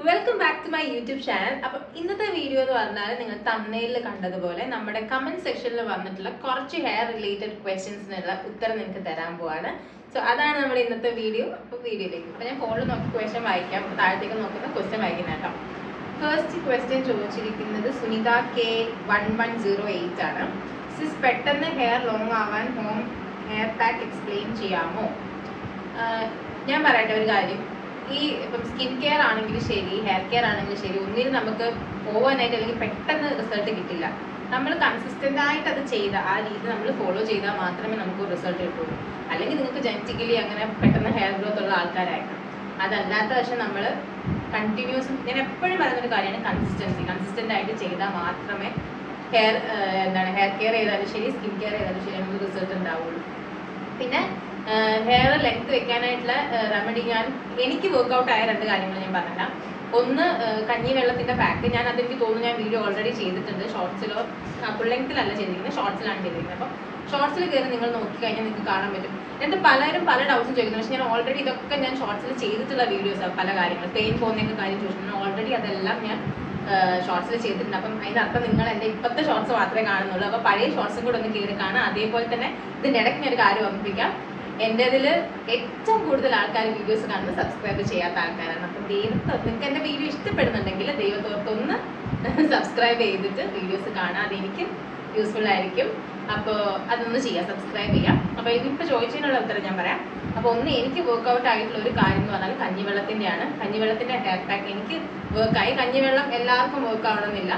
Welcome back to my YouTube channel. അപ്പം ഇന്നത്തെ video എന്ന് പറഞ്ഞാൽ നിങ്ങൾ തംബ്നെയിലിൽ കണ്ടതുപോലെ നമ്മുടെ കമന്റ് സെക്ഷനിൽ വന്നിട്ടുള്ള കുറച്ച് ഹെയർ റിലേറ്റഡ് ക്വസ്റ്റ്യൻസിനുള്ള ഉത്തരം നിങ്ങൾക്ക് തരാൻ പോവാണ്. സോ അതാണ് നമ്മുടെ ഇന്നത്തെ വീഡിയോ. അപ്പോൾ വീഡിയോയിലേക്ക് അപ്പോൾ ഞാൻ ഫോണിൽ നോക്കി ക്വസ്റ്റ്യൻ വായിക്കാം. താഴത്തേക്ക് നോക്കുന്ന ക്വസ്റ്റ്യൻ വായിക്കുന്ന കേട്ടോ. ഫസ്റ്റ് ക്വസ്റ്റ്യൻ ചോദിച്ചിരിക്കുന്നത് സുനിത K1108 ആണ്. സിസ് പെട്ടെന്ന് ഹെയർ ലോങ് ആവാൻ ഹോം ഹെയർ പാക്ക് എക്സ്പ്ലെയിൻ ചെയ്യാമോ? ഞാൻ പറയട്ടെ ഒരു കാര്യം. ഈ ഇപ്പം സ്കിൻ കെയർ ആണെങ്കിലും ശരി, ഹെയർ കെയർ ആണെങ്കിലും ശരി, ഒന്നിനും നമുക്ക് പോവാനായിട്ട് അല്ലെങ്കിൽ പെട്ടെന്ന് റിസൾട്ട് കിട്ടില്ല. നമ്മൾ കൺസിസ്റ്റന്റ് ആയിട്ട് അത് ചെയ്ത ആ രീതി നമ്മൾ ഫോളോ ചെയ്താൽ മാത്രമേ നമുക്ക് റിസൾട്ട് കിട്ടുള്ളൂ. അല്ലെങ്കിൽ നിങ്ങൾക്ക് ജനറ്റിക്കലി അങ്ങനെ പെട്ടെന്ന് ഹെയർ ഗ്രോത്ത് ഉള്ള ആൾക്കാരായിരിക്കും. അതല്ലാത്ത പക്ഷെ നമ്മൾ കണ്ടിന്യൂസ്, ഞാൻ എപ്പോഴും പറയുന്നൊരു കാര്യമാണ് കൺസിസ്റ്റന്റ് ആയിട്ട് ചെയ്താൽ മാത്രമേ ഹെയർ കെയർ ചെയ്താലും ശരി, സ്കിൻ കെയർ ചെയ്താലും ശരി നമുക്ക് റിസൾട്ട് ഉണ്ടാവുള്ളൂ. പിന്നെ ഹെയർ ലെങ്ത് വെക്കാനായിട്ടുള്ള റെമഡി എനിക്ക് വർക്ക്ഔട്ട് ആയ രണ്ട് കാര്യങ്ങൾ ഞാൻ പറഞ്ഞില്ല. ഒന്ന് കഞ്ഞിവെള്ളത്തിന്റെ പാക്ക്. അതെനിക്ക് തോന്നുന്നു ഞാൻ വീഡിയോ ഓൾറെഡി ചെയ്തിട്ടുണ്ട്. ഷോർട്സിലോ ഫുൾ ലെങ്ത്തിലല്ല ചെയ്തിരിക്കുന്നത്, ഷോർട്സിലാണ് ചെയ്തിരിക്കുന്നത്. അപ്പോൾ ഷോർട്സിൽ കയറി നിങ്ങൾ നോക്കിക്കഴിഞ്ഞാൽ നിങ്ങൾക്ക് കാണാൻ പറ്റും. എന്നിട്ട് പലരും പല ഡൗട്ട്സും ചോദിക്കുന്നത്, പക്ഷേ ഞാൻ ഓൾറെഡി ഇതൊക്കെ ഞാൻ ഷോർട്സിൽ ചെയ്തിട്ടുള്ള വീഡിയോസാണ്. പല കാര്യങ്ങൾ പെയിൻ പോകുന്നൊക്കെ കാര്യം ചോദിച്ചിട്ടുണ്ട്. ഓൾറെഡി അതെല്ലാം ഞാൻ ഷോർട്സിൽ ചെയ്തിട്ടുണ്ട്. അപ്പം അതിനർത്ഥം നിങ്ങൾ എൻ്റെ ഇപ്പോഴത്തെ ഷോർട്സ് മാത്രമേ കാണുന്നുള്ളൂ. അപ്പോൾ പഴയ ഷോർട്സും കൂടെ ഒന്ന് കയറി കാണാം. അതേപോലെ തന്നെ ഇതിൻ്റെ ഇടയ്ക്ക് ഞാൻ ഒരു കാര്യം ഓർമ്മിപ്പിക്കാം. എൻ്റെ ഇതിൽ ഏറ്റവും കൂടുതൽ ആൾക്കാർ വീഡിയോസ് കാണുന്നത് സബ്സ്ക്രൈബ് ചെയ്യാത്ത ആൾക്കാരാണ്. അപ്പം നിങ്ങൾക്ക് എൻ്റെ വീഡിയോ ഇഷ്ടപ്പെടുന്നുണ്ടെങ്കിൽ ദൈവത്തോർത്തൊന്ന് സബ്സ്ക്രൈബ് ചെയ്തിട്ട് വീഡിയോസ് കാണാം. അതെനിക്ക് യൂസ്ഫുൾ ആയിരിക്കും. അപ്പോൾ അതൊന്ന് ചെയ്യാം, സബ്സ്ക്രൈബ് ചെയ്യാം. അപ്പോൾ ഇതിപ്പോൾ ചോദിച്ചതിനുള്ള ഉത്തരം ഞാൻ പറയാം. അപ്പോൾ ഒന്ന് എനിക്ക് വർക്ക്ഔട്ട് ആയിട്ടുള്ള ഒരു കാര്യം എന്ന് പറഞ്ഞാൽ കഞ്ഞിവെള്ളത്തിൻ്റെയാണ്. കഞ്ഞിവെള്ളത്തിൻ്റെ ഹെയർ പാക്ക് എനിക്ക് വർക്കായി. കഞ്ഞിവെള്ളം എല്ലാവർക്കും വർക്ക് ആവണമെന്നില്ല.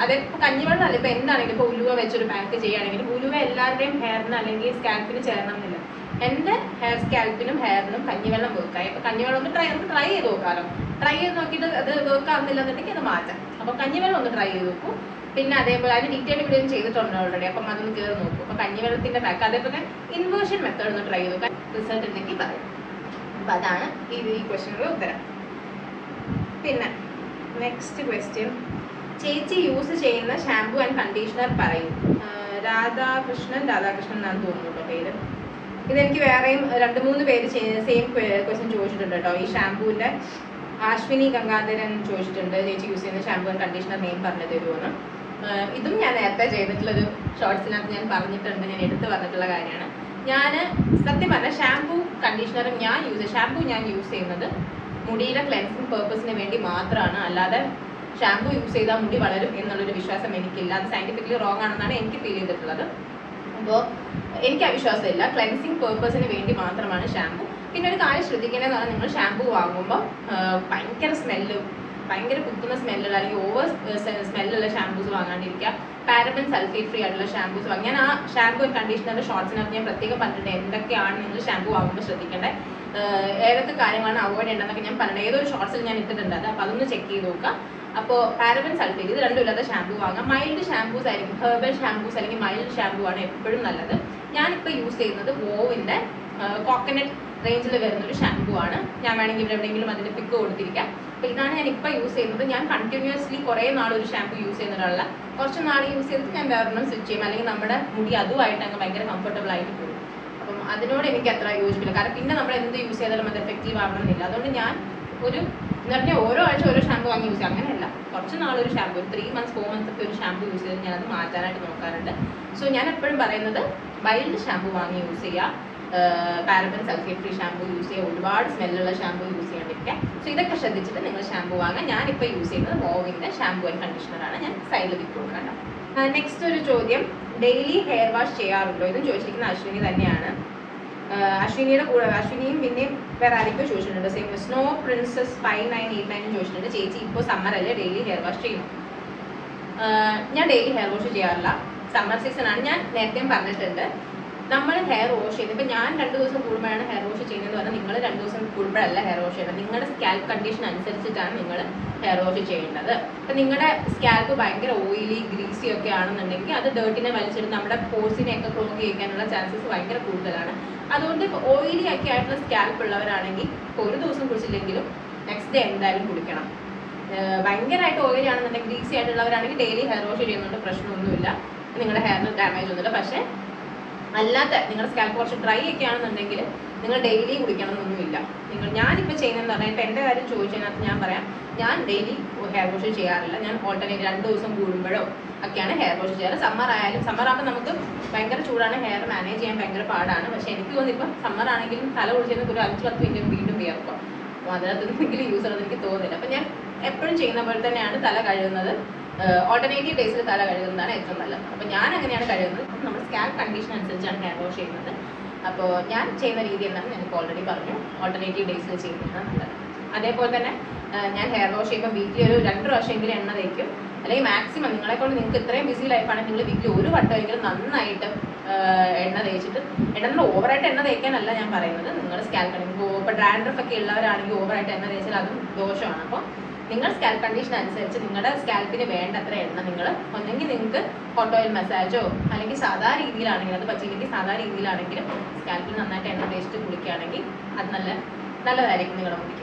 അതിപ്പോൾ കഞ്ഞിവെള്ളം അല്ല, ഇപ്പോൾ എന്താണെങ്കിലും ഇപ്പോൾ ഉലുവ വെച്ചൊരു പാക്ക് ചെയ്യുകയാണെങ്കിലും ഉലുവ എല്ലാവരുടെയും ഹെയറിന് അല്ലെങ്കിൽ സ്കാൽപ്പിന് ചേരണം എന്നില്ല. എൻ്റെ ഹെയർ സ്കാൽപ്പിനും ഹെയറിനും കഞ്ഞിവെള്ളം വർക്കായി. അപ്പോൾ കഞ്ഞിവെള്ളം ഒന്ന് നമുക്ക് ട്രൈ ചെയ്ത് നോക്കാമല്ലോ. ട്രൈ ചെയ്ത് നോക്കിയിട്ട് അത് വർക്ക് ആവുന്നില്ല എന്നുണ്ടെങ്കിൽ അത് മാറ്റാം. അപ്പോൾ കഞ്ഞിവെള്ളം ഒന്ന് ട്രൈ ചെയ്ത് നോക്കൂ. പിന്നെ അതേപോലെ അതിന് ഡീറ്റെയിൽ വീഡിയോ ചെയ്തിട്ടുണ്ട് ഓൾറെഡി. അപ്പം അതൊന്ന് കയറി നോക്കൂ. അപ്പോൾ കഞ്ഞിവെള്ളത്തിൻ്റെ പാക്ക്, അതേപോലെ ഇൻവേർഷൻ മെത്തേഡ് ഒന്ന് ട്രൈ ചെയ്ത് നോക്കാം. റിസൾട്ട് ഉണ്ടെങ്കിൽ പറയും. അപ്പോൾ അതാണ് ഈ ക്വസ്റ്റ്യനുള്ള ഉത്തരം. പിന്നെ നെക്സ്റ്റ് ക്വസ്റ്റ്യൻ, ചേച്ചി യൂസ് ചെയ്യുന്ന ഷാംപൂ ആൻഡ് കണ്ടീഷണർ പറയും. രാധാകൃഷ്ണൻ എന്നാണ് തോന്നുന്നു പേര്. ഇതെനിക്ക് വേറെയും 2-3 പേര് സെയിം ക്വസ്റ്റ്യൻ ചോദിച്ചിട്ടുണ്ട് കേട്ടോ. ഈ ഷാംപൂവിൻ്റെ അശ്വിനി ഗംഗാധരൻ ചോദിച്ചിട്ടുണ്ട്, ചേച്ചി യൂസ് ചെയ്യുന്ന ഷാംപൂ ആൻഡ് കണ്ടീഷണർ നെയിം പറഞ്ഞു തരുമെന്ന്. ഇതും ഞാൻ നേരത്തെ ചെയ്തിട്ടുള്ളൊരു ഷോർട്സിനകത്ത് ഞാൻ പറഞ്ഞിട്ടുണ്ട്, ഞാൻ എടുത്ത് പറഞ്ഞിട്ടുള്ള കാര്യമാണ്. ഞാൻ സത്യം പറഞ്ഞാൽ ഷാംപൂ കണ്ടീഷണറും ഷാംപൂ ഞാൻ യൂസ് ചെയ്യുന്നത് മുടിയുടെ ക്ലെൻസിങ് പേർപ്പസിന് വേണ്ടി മാത്രമാണ്. അല്ലാതെ ഷാംപൂ യൂസ് ചെയ്താൽ മുടി വളരും എന്നുള്ളൊരു വിശ്വാസം എനിക്കില്ല. അത് സയൻറ്റിഫിക്കലി റോങ് ആണെന്നാണ് എനിക്ക് ഫീൽ ചെയ്തിട്ടുള്ളത്. അപ്പോൾ എനിക്ക് ആ വിശ്വാസമില്ല. ക്ലെൻസിങ് പേർപ്പസിന് വേണ്ടി മാത്രമാണ് ഷാംപൂ. പിന്നെ ഒരു കാര്യം ശ്രദ്ധിക്കേണ്ടതെന്ന് പറഞ്ഞാൽ, നിങ്ങൾ ഷാംപൂ വാങ്ങുമ്പോൾ ഭയങ്കര കുത്തുന്ന സ്മെല്ലുള്ള അല്ലെങ്കിൽ ഓവർ സ്മെല്ലുള്ള ഷാംപൂസ് വാങ്ങാണ്ടിരിക്കുക. പാരബൻ സൾഫേറ്റ് ഫ്രീ ആയിട്ടുള്ള ഷാംപൂസ് വാങ്ങി. ഞാൻ ആ ഷാംപൂ ആൻഡ് കണ്ടീഷണറിൻ്റെ ഷോർട്സിനകത്ത് ഞാൻ പ്രത്യേകം പറഞ്ഞിട്ടുണ്ട് എന്തൊക്കെയാണ് നിങ്ങൾ ഷാംപൂ വാങ്ങുമ്പോൾ ശ്രദ്ധിക്കേണ്ടത്, ഏതൊക്കെ കാര്യങ്ങളാണ് അവോയ്ഡ് ചെയ്യേണ്ടതെന്നൊക്കെ ഞാൻ പറഞ്ഞത്. ഏതൊരു ഷോർട്സിൽ ഞാൻ ഇട്ടിട്ടുണ്ട് അത്. അപ്പോൾ അതൊന്ന് ചെക്ക് ചെയ്ത് നോക്കുക. അപ്പോൾ പാരബൻ സൾഫേറ്റ് ഇത് രണ്ടും ഇല്ലാത്ത ഷാംപൂ വാങ്ങാം. മൈൽഡ് ഷാംപൂസ് ആയിരിക്കും, ഹെർബൽ ഷാംപൂസ് അല്ലെങ്കിൽ മൈൽഡ് ഷാംപൂ ആണ് എപ്പോഴും നല്ലത്. ഞാനിപ്പോൾ യൂസ് ചെയ്യുന്നത് വോവിൻ്റെ കോക്കനട്ട് റേഞ്ചിൽ വരുന്നൊരു ഷാംപൂ ആണ്. ഞാൻ വേണമെങ്കിൽ ഇവിടെ എവിടെയെങ്കിലും അതിൻ്റെ പിക്ക് കൊടുത്തിരിക്കാം. അപ്പോൾ ഇതാണ് ഞാൻ ഇപ്പോൾ യൂസ് ചെയ്യുന്നത്. ഞാൻ കണ്ടിന്യൂസ്ലി കുറേ നാളൊരു ഷാംപൂ യൂസ് ചെയ്യുന്ന ഒരാളല്ല. കുറച്ച് നാൾ യൂസ് ചെയ്തിട്ട് ഞാൻ വേറൊന്നും സ്വിച്ച് ചെയ്യും, അല്ലെങ്കിൽ നമ്മുടെ മുടി അതുമായിട്ട് അങ്ങ് ഭയങ്കര കംഫർട്ടബിൾ ആയിട്ട് പോകും. അപ്പം അതിനോട് എനിക്ക് അത്ര യോജിപ്പില്ല. കാരണം പിന്നെ നമ്മൾ എന്ത് യൂസ് ചെയ്താലും അത് എഫക്റ്റീവ് ആവണമെന്നില്ല. അതുകൊണ്ട് ഞാൻ എന്ന് പറഞ്ഞാൽ ഓരോ ആഴ്ച ഓരോ ഷാമ്പു വാങ്ങി യൂസ് ചെയ്യും, അങ്ങനെയല്ല. കുറച്ച് നാളൊരു ഷാമ്പു, 3 months 4 months ഒക്കെ ഒരു ഷാമ്പു യൂസ് ചെയ്ത് ഞാനത് മാറ്റാനായിട്ട് നോക്കാറുണ്ട്. സോ ഞാൻ എപ്പോഴും പറയുന്നത് മൈൽഡ് ഷാമ്പു വാങ്ങി യൂസ് ചെയ്യുക, paraben sulphate free shampoo use ചെയ്യുക, ഒരുപാട് സ്മെല്ലുള്ള ഷാമ്പു യൂസ് ചെയ്യാണ്ടിരിക്കുക. സോ ഇതൊക്കെ ശ്രദ്ധിച്ചിട്ട് നിങ്ങൾ ഷാമ്പു വാങ്ങാം. ഞാനിപ്പോൾ യൂസ് ചെയ്യുന്നത് വോവിൻ്റെ ഷാമ്പു ആൻഡ് കണ്ടീഷണറാണ്. ഞാൻ സൈഡിൽ വിറ്റ് കൊടുക്കാം. നെക്സ്റ്റ് ഒരു ചോദ്യം, ഡെയിലി ഹെയർ വാഷ് ചെയ്യാറുണ്ടോ? ഇതും ചോദിച്ചിരിക്കുന്ന അശ്വിനി തന്നെയാണ്. അശ്വിനിയുടെ കൂടെ അശ്വിനിയും പിന്നെയും വേറെ ആരെങ്കിലും ചോദിച്ചിട്ടുണ്ട്. സെയിം സ്നോ പ്രിൻസസ് 5989 ചോദിച്ചിട്ടുണ്ട്, ചേച്ചി ഇപ്പോൾ സമ്മർ അല്ലേ ഡെയിലി ഹെയർ വാഷ് ചെയ്യുന്നു? ഞാൻ ഡെയിലി ഹെയർ വാഷ് ചെയ്യാറില്ല. സമ്മർ സീസൺ ആണ്. ഞാൻ നേരത്തെയും പറഞ്ഞിട്ടുണ്ട്, നമ്മൾ ഹെയർ വാഷ് ചെയ്യുന്നത് ഇപ്പോൾ ഞാൻ 2 ദിവസം കൂടുമ്പോഴാണ് ഹെയർ വാഷ് ചെയ്യുന്നതെന്ന് പറഞ്ഞാൽ നിങ്ങൾ 2 ദിവസം കൂടുമ്പോഴല്ല ഹെയർ വാഷ് ചെയ്യേണ്ടത്. നിങ്ങളുടെ സ്കാൽപ്പ് കണ്ടീഷൻ അനുസരിച്ചിട്ടാണ് നിങ്ങൾ ഹെയർ വാഷ് ചെയ്യേണ്ടത്. അപ്പം നിങ്ങളുടെ സ്കാൽപ്പ് ഭയങ്കര ഓയിലി ഗ്രീസി ഒക്കെ ആണെന്നുണ്ടെങ്കിൽ അത് ഡേർട്ടിനെ വലിച്ചെടുത്ത് നമ്മുടെ പോഴ്സിനെയൊക്കെ ക്ലോഗ് ചെയ്യിക്കാനുള്ള ചാൻസസ് ഭയങ്കര കൂടുതലാണ്. അതുകൊണ്ട് ഓയിലി ഒക്കെ ആയിട്ടുള്ള സ്കാൽപ്പ് ഉള്ളവരാണെങ്കിൽ ഇപ്പോൾ ഒരു ദിവസം കുളിച്ചില്ലെങ്കിലും നെക്സ്റ്റ് ഡേ എന്തായാലും കുളിക്കണം. ഭയങ്കരമായിട്ട് ഓയിലി ആണെന്നുണ്ടെങ്കിൽ ഗ്രീസി ആയിട്ടുള്ളവരാണെങ്കിൽ ഡെയിലി ഹെയർ വാഷ് ചെയ്യുന്നുണ്ട്, പ്രശ്നമൊന്നുമില്ല, നിങ്ങളുടെ ഹെയറിന് ഡാമേജ് ഒന്നുമില്ല. പക്ഷേ അല്ലാത്ത നിങ്ങളുടെ സ്കാൽപ്പ് കുറച്ച് ഡ്രൈ ഒക്കെ ആണെന്നുണ്ടെങ്കിൽ നിങ്ങൾ ഡെയിലി കുടിക്കണം എന്നൊന്നുമില്ല. ഞാനിപ്പോൾ ചെയ്യുന്നതെന്ന് പറഞ്ഞാൽ ഇപ്പം എൻ്റെ കാര്യം ചോദിച്ചതിനകത്ത് ഞാൻ പറയാം, ഞാൻ ഡെയിലി ഹെയർ വാഷ് ചെയ്യാറില്ല. ഞാൻ ഓൾട്ടർനേറ്റ് 2 ദിവസം കൂടുമ്പോഴോ ഒക്കെയാണ് ഹെയർ വാഷ് ചെയ്യാറ്. സമ്മർ ആകുമ്പോൾ നമുക്ക് ഭയങ്കര ചൂടാണ്, ഹെയർ മാനേജ് ചെയ്യാൻ ഭയങ്കര പാടാണ്. പക്ഷേ എനിക്ക് തോന്നുന്നു ഇപ്പം സമ്മർ ആണെങ്കിലും തല കുളിച്ചതിന് ഒരു 5-10 മിനിറ്റ് വീണ്ടും വിയർക്കും. അപ്പോൾ അതിനകത്ത് എന്തെങ്കിലും യൂസ് ഉള്ളത് എനിക്ക് തോന്നുന്നില്ല. അപ്പം ഞാൻ എപ്പോഴും ചെയ്യുന്ന പോലെ തന്നെയാണ് തല കഴുകുന്നത്. ഓൾട്ടർനേറ്റീവ് ഡേയ്സിൽ തല കഴുകുന്നതാണ് ഏറ്റവും നല്ലത്. അപ്പോൾ ഞാൻ അങ്ങനെയാണ് കഴുകുന്നത്. നമ്മൾ സ്കാൽപ്പ് കണ്ടീഷൻ അനുസരിച്ചാണ് ഹെയർ വാഷ് ചെയ്യുന്നത്. അപ്പോൾ ഞാൻ ചെയ്യുന്ന രീതി എന്താണ് ഞാനിപ്പോൾ ഓൾറെഡി പറഞ്ഞു, ഓൾട്ടർനേറ്റീവ് ഡേയ്സിൽ ചെയ്യുന്നതാണ് നല്ലത്. അതേപോലെ തന്നെ ഞാൻ ഹെയർ വാഷ് ചെയ്യുമ്പോൾ വീക്കിലി ഒരു 2 പ്രാവശ്യമെങ്കിലും എണ്ണ തേക്കും. അല്ലെങ്കിൽ മാക്സിമം നിങ്ങൾക്ക് ഇത്രയും ബിസി ലൈഫാണെങ്കിൽ നിങ്ങൾ വീക്കിലി ഒരു വട്ടമെങ്കിലും നന്നായിട്ട് എണ്ണ തേച്ചിട്ട്, ഓവറായിട്ട് എണ്ണ തേക്കാനല്ല ഞാൻ പറയുന്നത്, നിങ്ങൾ സ്കാൽപ്പ് ഇപ്പോൾ ഡ്രാൻഡ്രഫ് ഒക്കെ ഉള്ളവരാണെങ്കിൽ ഓവറായിട്ട് എണ്ണ തേച്ചാൽ അതും ദോഷമാണ്. അപ്പോൾ നിങ്ങൾ സ്കാൽപ്പ് കണ്ടീഷൻ അനുസരിച്ച് നിങ്ങളുടെ സ്കാൽപ്പിന് വേണ്ടത്ര എണ്ണ നിങ്ങൾ ഒന്നെങ്കിൽ നിങ്ങൾക്ക് ഹോട്ട് ഓയിൽ മസാജോ അല്ലെങ്കിൽ സാധാ രീതിയിലാണെങ്കിലും, അത് പറ്റില്ലെങ്കിൽ സാധാ രീതിയിലാണെങ്കിലും സ്കാൽപ്പിൽ നന്നായിട്ട് എണ്ണ തേച്ചിട്ട് കുളിക്കുകയാണെങ്കിൽ അത് നല്ലതായിരിക്കും നിങ്ങളുടെ മുടിക്ക്.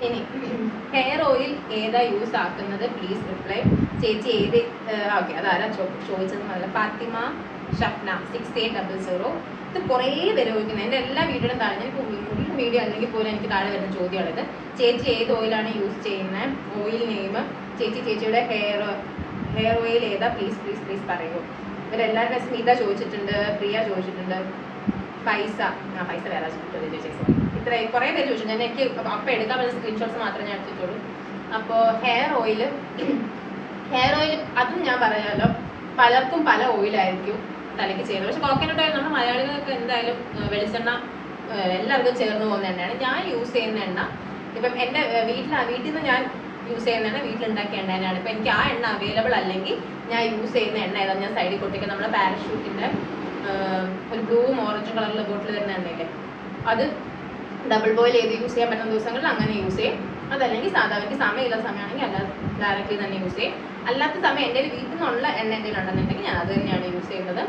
ഇനി ഹെയർ ഓയിൽ ഏതാ യൂസ് ആക്കുന്നത് പ്ലീസ് റിപ്ലൈ. ചേച്ചി ഏത് ഓക്കെ അതാരാ ചോദിച്ചത് നല്ല ഫാത്തിമ ഷഫ്ന 6800. ഇത് കുറേ പേര് ചോദിക്കുന്നത്. എൻ്റെ എല്ലാ വീഡിയോയിലും താഴെ, ഞാൻ വീഡിയോ അല്ലെങ്കിൽ പോലും എനിക്ക് താഴെ വരുന്ന ചോദ്യമാണിത്. ചേച്ചി ഏത് ഓയിലാണ് യൂസ് ചെയ്യുന്നത്, ഓയിൽ നെയിം, ചേച്ചിയുടെ ഹെയർ ഓയിൽ ഏതാ പ്ലീസ് പറയൂ. ഇവരെല്ലാവരും സ്മിത ചോദിച്ചിട്ടുണ്ട്, പ്രിയ ചോദിച്ചിട്ടുണ്ട്, പൈസ വേറെ ചോദിച്ചു. ഇത്ര കുറേ പേര് ചോദിച്ചു. ഞാൻ എനിക്ക് അപ്പം എടുക്കാൻ പറ്റുന്ന സ്ക്രീൻഷോട്ട്സ് മാത്രമേ ഞാൻ എടുത്തിട്ടുള്ളൂ. അപ്പോൾ ഹെയർ ഓയിൽ അതും ഞാൻ പറയാമല്ലോ, പലർക്കും പല ഓയിലായിരിക്കും തലയ്ക്ക് ചെയ്യുന്നത്. പക്ഷെ കോക്കനട്ട് ഓയിൽ നമ്മൾ മലയാളികൾക്ക് എന്തായാലും വെളിച്ചെണ്ണ എല്ലാവർക്കും ചേർന്ന് പോകുന്ന എണ്ണയാണ്. ഞാൻ യൂസ് ചെയ്യുന്ന എണ്ണ ഇപ്പം എൻ്റെ വീട്ടിൽ നിന്ന് ഞാൻ യൂസ് ചെയ്യുന്ന എണ്ണ വീട്ടിലുണ്ടാക്കിയ എണ്ണ തന്നെയാണ്. ഇപ്പം എനിക്ക് ആ എണ്ണ അവൈലബിൾ അല്ലെങ്കിൽ ഞാൻ യൂസ് ചെയ്യുന്ന എണ്ണ ഏതാണ്, ഞാൻ സൈഡിൽ കൊട്ടിക്കുക. നമ്മുടെ പാരഷൂട്ടിൻ്റെ ഒരു ബ്ലൂവും ഓറഞ്ചും കളറിലെ ബോട്ടിൽ വരുന്ന എണ്ണയില്ലേ, അത് ഡബിൾ ബോയിൽ ചെയ്ത് യൂസ് ചെയ്യാൻ പറ്റുന്ന ദിവസങ്ങളിൽ അങ്ങനെ യൂസ് ചെയ്യും. അതല്ലെങ്കിൽ സാധാരണ സമയമില്ല സമയമാണെങ്കിൽ അല്ലാതെ ഡയറക്റ്റ്ലി തന്നെ യൂസ് ചെയ്യും. അല്ലാത്ത സമയം എൻ്റെ വീട്ടിൽ നിന്നുള്ള എണ്ണ എന്തെങ്കിലും ഉണ്ടെന്നുണ്ടെങ്കിൽ ഞാൻ അത് തന്നെയാണ് യൂസ് ചെയ്യുന്നത്.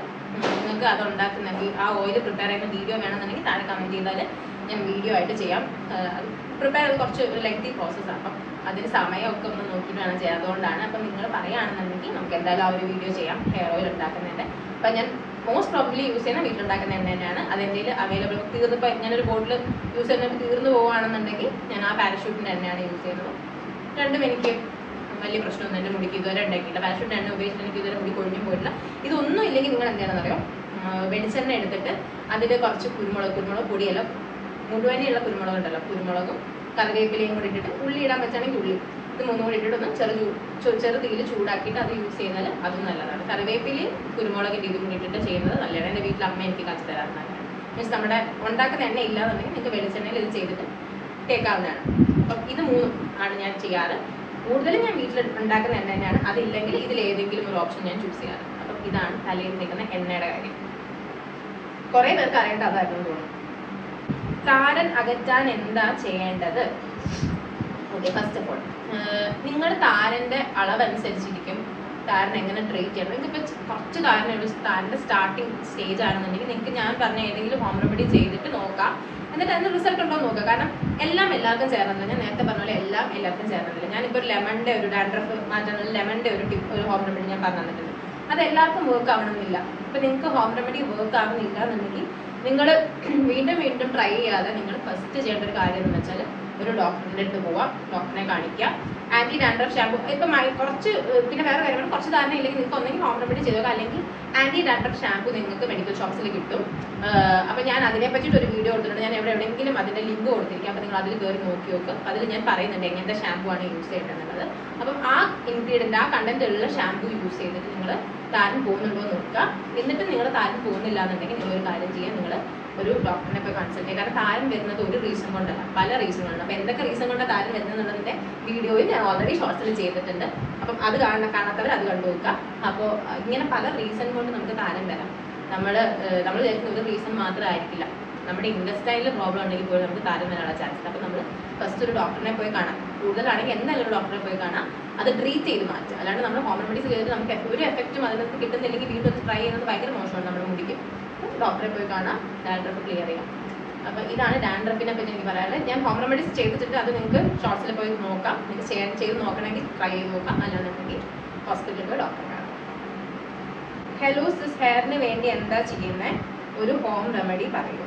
നിങ്ങൾക്ക് അത് ഉണ്ടാക്കുന്നെങ്കിൽ ആ ഓയിൽ പ്രിപ്പയർ ചെയ്യുന്ന വീഡിയോ വേണമെന്നുണ്ടെങ്കിൽ താഴെ കമൻറ്റ് ചെയ്താൽ ഞാൻ വീഡിയോ ആയിട്ട് ചെയ്യാം. പ്രിപ്പയർ ചെയ്ത് കുറച്ച് ലെങ്തി പ്രോസസ്സാണ്. അപ്പം അതിന് സമയമൊക്കെ ഒന്ന് നോക്കിയിട്ട് വേണം ചെയ്യാം. അതുകൊണ്ടാണ്. അപ്പം നിങ്ങൾ പറയുകയാണെന്നുണ്ടെങ്കിൽ നമുക്ക് എന്തായാലും ആ ഒരു വീഡിയോ ചെയ്യാം ഹെയർ ഓയിൽ ഉണ്ടാക്കുന്നതിൻ്റെ. അപ്പം ഞാൻ മോസ്റ്റ് പ്രോബ്ലി യൂസ് ചെയ്യുന്ന വീട്ടിലുണ്ടാക്കുന്ന എണ്ണ തന്നെയാണ്. അതെൻ്റെ അവൈലബിൾ തീർന്നിപ്പോൾ ഞാനൊരു ബോട്ടിൽ യൂസ് ചെയ്യുന്നത് തീർന്നു പോവുകയാണെന്നുണ്ടെങ്കിൽ ഞാൻ ആ പാരഷൂട്ടിൻ്റെ എണ്ണയാണ് യൂസ് ചെയ്യുന്നത്. രണ്ടും എനിക്ക് വലിയ പ്രശ്നമൊന്നും എൻ്റെ മുടിക്ക് ഇതുവരെ ഉണ്ടാക്കിയില്ല. പാരഷൂട്ടിൻ്റെ എണ്ണ ഉപയോഗിച്ചിട്ട് എനിക്ക് ഇതുവരെ മുടി കൊഴിഞ്ഞും പോയിട്ടില്ല. ഇതൊന്നും ഇല്ലെങ്കിൽ നിങ്ങൾ എന്താണെന്ന് അറിയോ, വെളിച്ചെണ്ണ എടുത്തിട്ട് അതിൽ കുറച്ച് കുരുമുളക് പൊടിയല്ല, മുഴുവനെയുള്ള കുരുമുളക് ഉണ്ടല്ലോ, കുരുമുളകും കറിവേപ്പിലയും കൂടി ഇട്ടിട്ട്, ഉള്ളി ഇടാൻ വെച്ചാണെങ്കിൽ ഉള്ളി, ഇത് 3 കൂടി ഇട്ടിട്ട് ഒന്ന് ചെറു തീയിൽ ചൂടാക്കിയിട്ട് അത് യൂസ് ചെയ്താൽ അതും നല്ലതാണ്. കറിവേപ്പിലയും കുരുമുളകിൻ്റെ ഇതും കൂടി ഇട്ടിട്ട് ചെയ്യുന്നത് നല്ലതാണ്. എൻ്റെ വീട്ടിൽ അമ്മ എനിക്ക് കാച്ചി തരാറുണ്ട്. മീൻസ് നമ്മുടെ ഉണ്ടാക്കുന്ന എണ്ണ ഇല്ലാന്നുണ്ടെങ്കിൽ നിങ്ങൾക്ക് വെളിച്ചെണ്ണയിൽ ഇത് ചെയ്തിട്ട് കേൾക്കാവുന്നതാണ്. അപ്പം ഇത് 3 ആണ് ഞാൻ ചെയ്യാറ്. കൂടുതലും ഞാൻ വീട്ടിൽ ഉണ്ടാക്കുന്ന എണ്ണ തന്നെയാണ്. അതില്ലെങ്കിൽ ഇതിലേതെങ്കിലും ഒരു ഓപ്ഷൻ ഞാൻ ചൂസ് ചെയ്യാറ്. അപ്പം ഇതാണ് തലയിൽ നിൽക്കുന്ന എണ്ണയുടെ കാര്യം. കുറേ പേർക്ക് അറിയേണ്ട അതായിരുന്നു തോന്നുന്നു. താരൻ അകറ്റാൻ എന്താ ചെയ്യേണ്ടത്? ഓക്കെ, ഫസ്റ്റ് ഓഫ് ഓൾ നിങ്ങളുടെ താരൻ്റെ അളവനുസരിച്ചിരിക്കും താരൻ എങ്ങനെ ട്രീറ്റ് ചെയ്യണം. നിങ്ങൾക്ക് ഇപ്പോൾ കുറച്ച് താരൻ്റെ സ്റ്റാർട്ടിങ് സ്റ്റേജ് ആണെന്നുണ്ടെങ്കിൽ നിങ്ങൾക്ക് ഞാൻ പറഞ്ഞ ഏതെങ്കിലും ഹോം റെമഡി ചെയ്തിട്ട് നോക്കാം. എന്നിട്ട് അതിന് റിസൾട്ട് ഉണ്ടോ നോക്കുക. കാരണം എല്ലാവർക്കും ചേർന്നില്ല. ഞാൻ നേരത്തെ പറഞ്ഞ പോലെ എല്ലാവർക്കും ചേർന്നില്ല. ഞാനിപ്പോൾ ഒരു ലെമണിൻ്റെ ഒരു ഡാൻഡ്രഫ് മാറ്റാനുള്ള ലെമണിൻ്റെ ഒരു ഹോം റെമഡി ഞാൻ പറഞ്ഞു തന്നിട്ടുണ്ട്. അത് എല്ലാവർക്കും വർക്ക് ആവണമെന്നില്ല. ഇപ്പം നിങ്ങൾക്ക് ഹോം റെമഡി വർക്ക് ആവുന്നില്ല എന്നുണ്ടെങ്കിൽ നിങ്ങൾ വീണ്ടും ട്രൈ ചെയ്യാതെ നിങ്ങൾ ഫസ്റ്റ് ചെയ്യേണ്ട ഒരു കാര്യം എന്ന് വെച്ചാൽ ഒരു ഡോക്ടറിൻ്റെ അടുത്ത് പോവാം, ഡോക്ടറിനെ കാണിക്കുക. ആൻറ്റി ഡാൻഡ്രഫ് ഷാമ്പു ഇപ്പം കുറച്ച്, പിന്നെ വേറെ കാര്യമാണ്, കുറച്ച് ധാരണ ഇല്ലെങ്കിൽ നിങ്ങൾക്ക് ഒന്നെങ്കിൽ ഹോം റെമഡി ചെയ്തോക്കാം, അല്ലെങ്കിൽ ആൻറ്റി ഡാൻഡ്രഫ് ഷാമ്പു നിങ്ങൾക്ക് മെഡിക്കൽ ഷോപ്സിൽ കിട്ടും. അപ്പം ഞാൻ അതിനെ പറ്റിയിട്ട് ഒരു വീഡിയോ കൊടുത്തിട്ടുണ്ട്. ഞാൻ എവിടെയെങ്കിലും അതിൻ്റെ ലിങ്ക് കൊടുത്തിരിക്കാം. അപ്പോൾ നിങ്ങൾ അതിൽ കയറി നോക്കി നോക്കുക. അതിൽ ഞാൻ പറയുന്നുണ്ട് എങ്ങനത്തെ ഷാമ്പു ആണ് യൂസ് ചെയ്യേണ്ടതെന്നുള്ളത്. അപ്പം ആ ഇൻഗ്രീഡിയൻ്റ്, ആ കണ്ടന്റ് ഉള്ള ഷാമ്പു യൂസ് ചെയ്തിട്ട് നിങ്ങൾ താരൻ പോകുന്നുണ്ടോ എന്ന് നോക്കുക. എന്നിട്ട് നിങ്ങൾ താരൻ പോകുന്നില്ല എന്നുണ്ടെങ്കിൽ നിങ്ങളൊരു കാര്യം ചെയ്യാൻ, നിങ്ങൾ ഒരു ഡോക്ടറിനെ പോയി കൺസൾട്ട് ചെയ്യുക. കാരണം താരൻ വരുന്നത് ഒരു റീസൺ കൊണ്ടല്ല, പല റീസണുണ്ട്. അപ്പോൾ എന്തൊക്കെ റീസൺ കൊണ്ടാണ് താരൻ വരുന്നതെന്നുള്ളതിൻ്റെ വീഡിയോയിൽ ഞാൻ ഓൾറെഡി ഷോർട്സിൽ ചെയ്തിട്ടുണ്ട്. അപ്പം അത് കാണാത്തവർ അത് കണ്ടു നോക്കുക. അപ്പോൾ ഇങ്ങനെ പല റീസൺ കൊണ്ട് നമുക്ക് താരൻ വരാം. നമ്മൾ വിചാരിക്കുന്ന ഒരു റീസൺ മാത്രമായിരിക്കില്ല. നമ്മുടെ ഇൻഡസ്റ്റൈനിൽ പ്രോബ്ലം ഉണ്ടെങ്കിൽ പോലും നമുക്ക് താരൻ വരാനുള്ള ചാൻസ്. അപ്പോൾ നമ്മൾ ഫസ്റ്റ് ഒരു ഡോക്ടറിനെ പോയി കാണാം. കൂടുതലാണെങ്കിൽ എന്തായാലും ഒരു ഡോക്ടറെ പോയി കാണാം. അത് ട്രീറ്റ് ചെയ്ത് മാറ്റുക. അല്ലാണ്ട് നമ്മൾ ഹോം റെമഡീസ് ചെയ്തിട്ട് നമുക്ക് ഒരു എഫക്റ്റും അതിനകത്ത് കിട്ടുന്നില്ലെങ്കിൽ വീണ്ടും അത് ട്രൈ ചെയ്യുന്നത് ഭയങ്കര മോശമാണ് നമ്മുടെ മുടിക്ക്. ഡോക്ടറെ പോയി കാണാം, ഡാൻഡ്രഫ് ക്ലിയർ ചെയ്യാം. അപ്പോൾ ഇതാണ് ഡാൻഡ്രഫിനെ പറ്റി എനിക്ക് പറയാനുള്ളത്. ഞാൻ ഹോം റെമഡീസ് ചെയ്തിട്ട് അത് നിങ്ങൾക്ക് ഷോർട്സിൽ പോയി നോക്കാം. നിങ്ങൾക്ക് ചെയ്ത് നോക്കണമെങ്കിൽ ട്രൈ ചെയ്ത് നോക്കാം. അല്ലാന്നുണ്ടെങ്കിൽ ഹോസ്പിറ്റലിൽ പോയി ഡോക്ടറെ കാണാം. ഹലോ സിസ്, ഹെയറിന് വേണ്ടി എന്താ ചെയ്യുന്നത്? ഒരു ഹോം റെമഡി പറയൂ.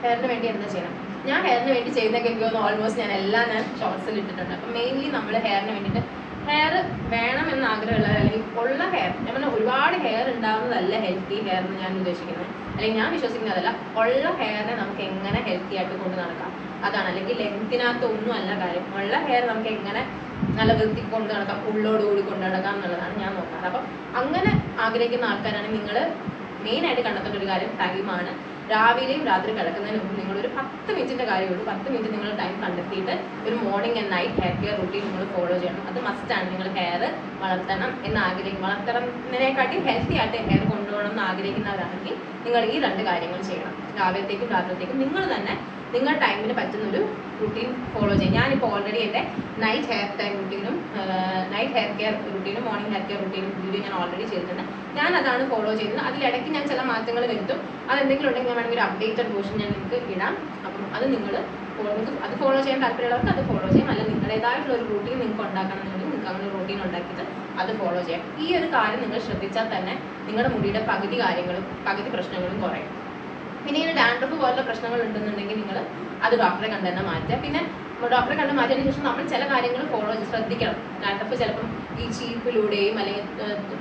ഹെയറിന് വേണ്ടി എന്താ ചെയ്യണം? ഞാൻ ഹെയറിന് വേണ്ടി ചെയ്യുന്നതൊക്കെ എനിക്ക് തോന്നുന്നു ഓൾമോസ്റ്റ് ഞാൻ ഷോർട്സിൽ ഇട്ടിട്ടുണ്ട്. അപ്പം മെയിൻലി നമ്മൾ ഹെയറിന് വേണ്ടിയിട്ട് ഹെയർ വേണമെന്ന് ആഗ്രഹമുള്ള അല്ലെങ്കിൽ ഉള്ള ഹെയർ, ഞാൻ പറഞ്ഞാൽ ഒരുപാട് ഹെയർ ഉണ്ടാവുന്നതല്ല ഹെൽത്തി ഹെയർ എന്ന് ഞാൻ ഉദ്ദേശിക്കുന്നത്, അല്ലെങ്കിൽ ഞാൻ വിശ്വസിക്കുന്നതല്ല. ഉള്ള ഹെയറിനെ നമുക്ക് എങ്ങനെ ഹെൽത്തി ആയിട്ട് കൊണ്ട് നടക്കാം അതാണ്. അല്ലെങ്കിൽ ലെങ്ത്തിനകത്ത് ഒന്നും അല്ല കാര്യം. ഉള്ള ഹെയർ നമുക്ക് എങ്ങനെ നല്ല വൃത്തി കൊണ്ട് നടക്കാം, ഉള്ളോടുകൂടി കൊണ്ട് നടക്കാം എന്നുള്ളതാണ് ഞാൻ നോക്കാറ്. അപ്പം അങ്ങനെ ആഗ്രഹിക്കുന്ന ആൾക്കാരാണെങ്കിൽ നിങ്ങൾ മെയിനായിട്ട് കണ്ടെത്തേണ്ട ഒരു കാര്യം ടൈമാണ്. രാവിലെയും രാത്രി കിടക്കുന്നതിന് മുമ്പ് നിങ്ങൾ ഒരു 10 മിനിറ്റിൻ്റെ കാര്യമുള്ളൂ. 10 മിനിറ്റ് നിങ്ങൾ ടൈം കണ്ടെത്തിയിട്ട് ഒരു morning and night hair care routine നിങ്ങൾ ഫോളോ ചെയ്യണം. അത് മസ്റ്റാണ്. നിങ്ങൾ ഹെയർ വളർത്തണം എന്ന് വളർത്തുന്നതിനെക്കാട്ടി ഹെൽത്തി ആയിട്ട് ഹെയർ കൊണ്ടുപോകണം എന്ന് ആഗ്രഹിക്കുന്നവരാണെങ്കിൽ നിങ്ങൾ ഈ 2 കാര്യങ്ങൾ ചെയ്യണം. രാവിലത്തേക്കും രാത്രിത്തേക്കും നിങ്ങൾ തന്നെ നിങ്ങളുടെ ടൈമിന് പറ്റുന്നൊരു റുട്ടീൻ ഫോളോ ചെയ്യും. ഞാനിപ്പോൾ ഓൾറെഡി എൻ്റെ നൈറ്റ് ഹെയർ ടൈം റുട്ടീനും നൈറ്റ് ഹെയർ കെയർ റുട്ടീനും മോർണിംഗ് ഹെയർ കെയർ റുട്ടീനും വീഡിയോ ഞാൻ ഓൾറെഡി ചെയ്തിട്ടുണ്ട്. ഞാൻ അതാണ് ഫോളോ ചെയ്യുന്നത്. അതിലിടയ്ക്ക് ഞാൻ ചില മാറ്റങ്ങൾ വരുത്തും. അതെന്തെങ്കിലും ഉണ്ടെങ്കിൽ ഞാൻ വേണമെങ്കിൽ ഒരു അപ്ഡേറ്റഡ് വേർഷൻ ഞാൻ നിങ്ങൾക്ക് ഇടാം. അപ്പം അത് നിങ്ങൾക്ക് അത് ഫോളോ ചെയ്യാൻ താല്പര്യമുള്ളവർക്ക് അത് ഫോളോ ചെയ്യാം. അല്ല നിങ്ങളുടേതായിട്ടുള്ള ഒരു റൂട്ടീൻ നിങ്ങൾക്ക് ഉണ്ടാക്കണമെന്നുണ്ടെങ്കിൽ നിങ്ങൾക്ക് അങ്ങനെ ഒരു റൂട്ടീൻ ഉണ്ടാക്കിയിട്ട് അത് ഫോളോ ചെയ്യാം. ഈ ഒരു കാര്യം നിങ്ങൾ ശ്രദ്ധിച്ചാൽ തന്നെ നിങ്ങളുടെ മുടിയുടെ പകുതി പ്രശ്നങ്ങളും കുറയും. പിന്നെ ഇങ്ങനെ ഡാൻഡ്രഫ് പോലുള്ള പ്രശ്നങ്ങൾ ഉണ്ടെന്നുണ്ടെങ്കിൽ നിങ്ങൾ അത് ഡോക്ടറെ കണ്ട് തന്നെ മാറ്റുക. പിന്നെ ഡോക്ടറെ കണ്ട് മാറ്റിയതിന് ശേഷം നമ്മൾ ചില കാര്യങ്ങൾ ശ്രദ്ധിക്കണം. ഡാൻഡ്രഫ് ചിലപ്പം ഈ ചീപ്പിലൂടെയും അല്ലെങ്കിൽ